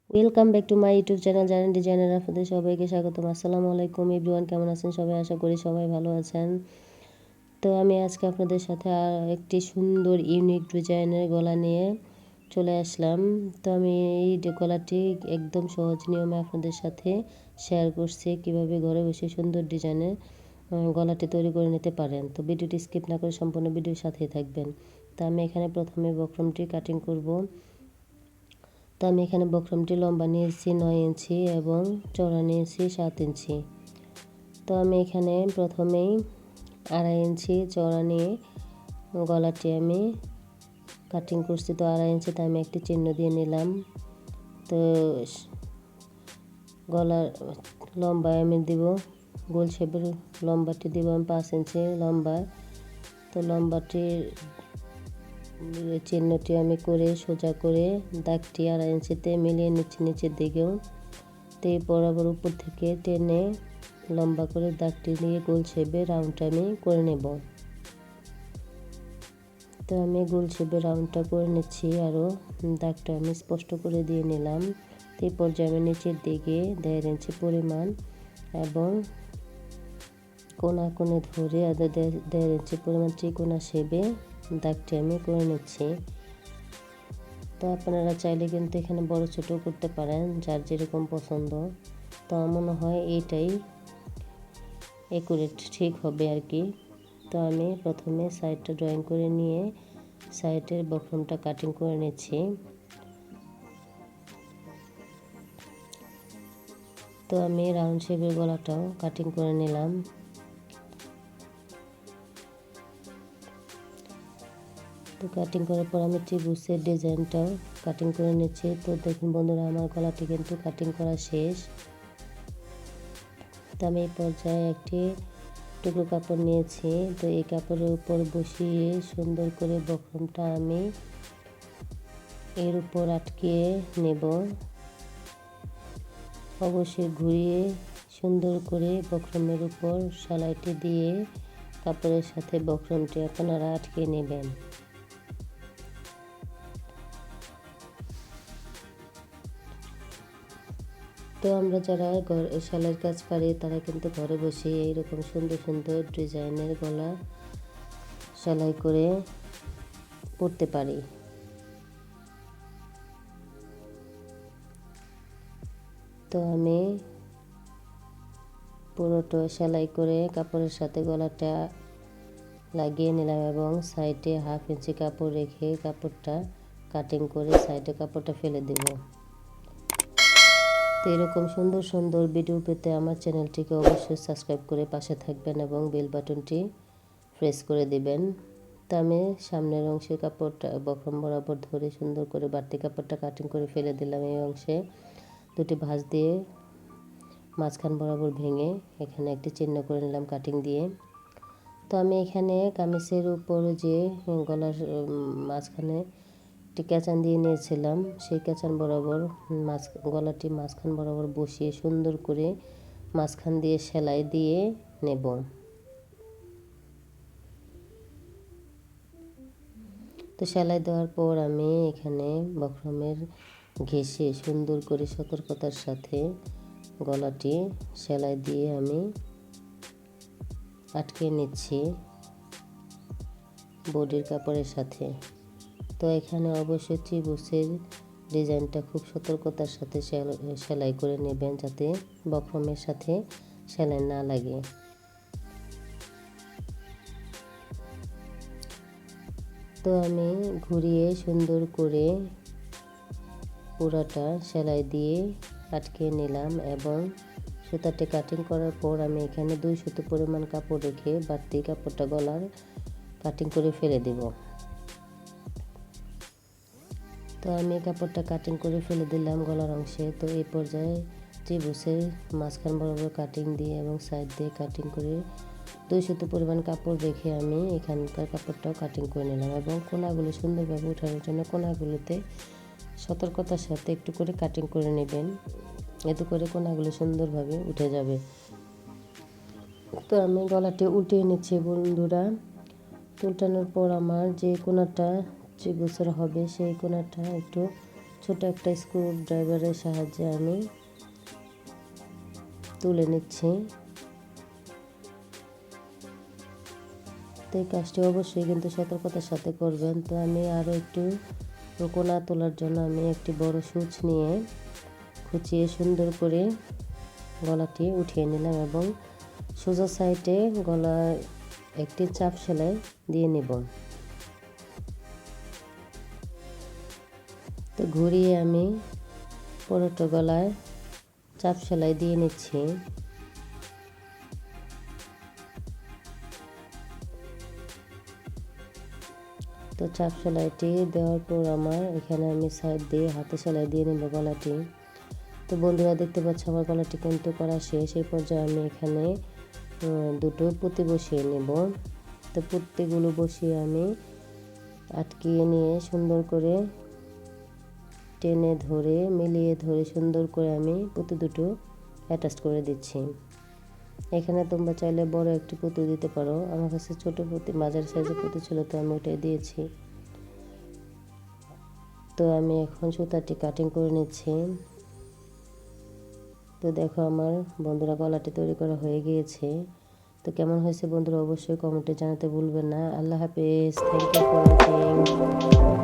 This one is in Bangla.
Welcome back to my YouTube channel জানেন ডিজাইনার আপনাদের সবাইকে স্বাগতম। আসসালামু আলাইকুম এভরিওয়ান, কেমন আছেন সবাই? আশা করি সবাই ভালো আছেন। তো আমি আজকে আপনাদের সাথে একটি সুন্দর ইউনিক ডিজাইনের গলা নিয়ে চলে আসলাম। তো আমি এই গলাটি একদম সহজ নিয়মে আপনাদের সাথে শেয়ার করছি কিভাবে ঘরে বসে সুন্দর ডিজাইনের গলাটি তৈরি করে নিতে পারেন। তো ভিডিওটি স্কিপ না করে সম্পূর্ণ ভিডিওর সাথেই থাকবেন। তো আমি এখানে প্রথমে বক্রমটি কাটিং করব। তো আমি এখানে বক্রমটি লম্বা নিয়েছি 9 ইঞ্চি এবং চওড়া নিয়েছি 7 ইঞ্চি। তো আমি এখানে প্রথমেই 2.5 ইঞ্চি চওড়া নিয়ে গলাটি আমি কাটিং করছি। তো 2.5 ইঞ্চিতে আমি একটি চিহ্ন দিয়ে নিলাম। তো গলার লম্বায় আমি দিব গোল শেপের লম্বাটি দিব আমি 5 ইঞ্চি লম্বা। তো লম্বাটির চিহ্নটি আমি করে সোজা করে দাগটি 2.5 ইঞ্চিতে মিলিয়ে নিচ্ছি নিচের দিকেও। তো এই বরাবর উপর থেকে টেনে লম্বা করে দাগটি দিয়ে গোল শেপে রাউন্ডটা আমি করে নেব। তো আমি গোল শেপে রাউন্ডটা করে নিচ্ছি, আরও দাগটা আমি স্পষ্ট করে দিয়ে নিলাম। তো এই পর্যায়ে আমি নিচের দিকে 1.5 ইঞ্চি পরিমাণ এবং কোনা কোণে ধরে 1.5 ইঞ্চি পরিমাণ ত্রিকোণা শেপে দাগটি আমি করে নিচ্ছি। তো আপনারা চাইলে কিন্তু এখানে বড় ছোট করতে পারেন, যার যেরকম পছন্দ। তো আমার মনে হয় এইটাই অ্যাকুরেট ঠিক হবে আর কি। তো আমি প্রথমে সাইডটা ড্রয়িং করে নিয়ে সাইডের বক্রমটা কাটিং করে নিচ্ছি। তো আমি রাউন্ড শেপের গলাটাও কাটিং করে নিলাম। তো কাটিং করার পর আমি ত্রিভুজের ডিজাইনটাও কাটিং করে নিচ্ছি। তো দেখুন বন্ধুরা, আমার গলাটি কিন্তু কাটিং করা শেষ। তো আমি এই পর্যায়ে একটি টুকরো কাপড় নিয়েছি। তো এই কাপড়ের উপর বসিয়ে সুন্দর করে বক্রমটা আমি এর উপর আটকিয়ে নেব। অবশ্যই ঘুরিয়ে সুন্দর করে বক্রমের উপর সেলাইটি দিয়ে কাপড়ের সাথে বক্রমটি আপনারা আটকে নেবেন। তো আমরা যারা সেলাইয়ের কাজ পারি তারা কিন্তু ঘরে বসে এইরকম সুন্দর সুন্দর ডিজাইনের গলা সেলাই করে পরতে পারি। তো আমি পুরোটা সেলাই করে কাপড়ের সাথে গলাটা লাগিয়ে নিলাম এবং সাইডে 1/2 ইঞ্চি কাপড় রেখে কাপড়টা কাটিং করে সাইডে কাপড়টা ফেলে দেব। তো এরকম সুন্দর সুন্দর ভিডিও পেতে আমার চ্যানেলটিকে অবশ্যই সাবস্ক্রাইব করে পাশে থাকবেন এবং বেল বাটনটি প্রেস করে দিবেন। তো আমি সামনের অংশে কাপড়টা বক্রম বরাবর ধরে সুন্দর করে বাড়তি কাপড়টা কাটিং করে ফেলে দিলাম। এই অংশে দুটি ভাঁজ দিয়ে মাঝখান বরাবর ভেঙে এখানে একটি চিহ্ন করে নিলাম কাটিং দিয়ে। তো আমি এখানে কামিজের উপর যে গলার মাঝখানে একটি ক্যাচান দিয়ে নিয়েছিলাম, সেই ক্যাচান বরাবর গলাটি মাঝখান বরাবর বসিয়ে সুন্দর করে মাঝখান দিয়ে সেলাই দিয়ে নেব। তো সেলাই দেওয়ার পর আমি এখানে বক্রমের ঘেঁষে সুন্দর করে সতর্কতার সাথে গলাটি সেলাই দিয়ে আমি আটকে নিচ্ছি বডির কাপড়ের সাথে। তো এখানে অবশ্যই ত্রিভুজের ডিজাইনটা খুব সতর্কতার সাথে সেলাই করে নেবেন, যাতে বক্রমের সাথে সেলাই না লাগে। তো আমি ঘুরিয়ে সুন্দর করে পুরাটা সেলাই দিয়ে আটকে নিলাম এবং সুতাটি কাটিং করার পর আমি এখানে 2 সুতো পরিমাণ কাপড় রেখে বাড়তি কাপড়টা গলার কাটিং করে ফেলে দেব। তো আমি কাপড়টা কাটিং করে ফেলে দিলাম গলার অংশে। তো এই পর্যায়ে ত্রিভুজের মাঝখান বরাবর কাটিং দিয়ে এবং সাইড দিয়ে কাটিং করে 2 সুতো পরিমাণ কাপড় রেখে আমি এখানকার কাপড়টাও কাটিং করে নিলাম এবং কোনাগুলো সুন্দরভাবে ওঠানোর জন্য কোনাগুলোতে সতর্কতার সাথে একটু করে কাটিং করে নেবেন, এতে করে কোনাগুলো সুন্দরভাবে উঠে যাবে। তো আমি গলাটি উল্টিয়ে নিচ্ছি বন্ধুরা। উল্টানোর পর আমার যে কোনাটা ত্রিভুজের হবে সেই কোনাটা একটু ছোট একটা স্ক্রু ড্রাইভারের সাহায্যে আমি তুলে নিচ্ছি। তো এই কাজটি অবশ্যই কিন্তু সতর্কতার সাথে করবেন। তো আমি আরও একটু কোনা তোলার জন্য আমি একটি বড় সূচ নিয়ে খুঁচিয়ে সুন্দর করে গলাটি উঠিয়ে নিলাম এবং সোজা সাইডে গলার একটি চাপ সেলাই দিয়ে নিব। তো ঘুরিয়ে আমি পুরোটা গলায় চাপ সেলাই দিয়ে নিচ্ছি। তো চাপ সেলাইটি দেওয়ার পর আমার এখানে আমি সাইড দিয়ে হাতে সেলাই দিয়ে নেব গলাটি। তো বন্ধুরা দেখতে পাচ্ছ আমার গলাটি কিন্তু করা শেষ। এই পর্যায়ে আমি এখানে দুটো পুঁতি বসিয়ে নেব। তো পুঁতিগুলো বসিয়ে আমি আটকিয়ে নিয়ে সুন্দর করে টেনে ধরে মিলিয়ে ধরে সুন্দর করে আমি পুঁতি দুটো অ্যাটাচ করে দিচ্ছি। এখানে তোমরা চাইলে বড় একটি পুঁতি দিতে পারো, আমার কাছে ছোট পুঁতি মাঝারি সাইজের পুঁতি ছিল তো আমি ওটাই দিয়েছি। তো আমি এখন সুতাটি কাটিং করে নিচ্ছি। তো দেখো আমার বন্ধুরা গলাটি তৈরি করা হয়ে গিয়েছে। তো কেমন হয়েছে বন্ধুরা অবশ্যই কমেন্টে জানাতে ভুলবেন না। আল্লাহ হাফেজ, থ্যাংক ইউ ফর ওয়াচিং।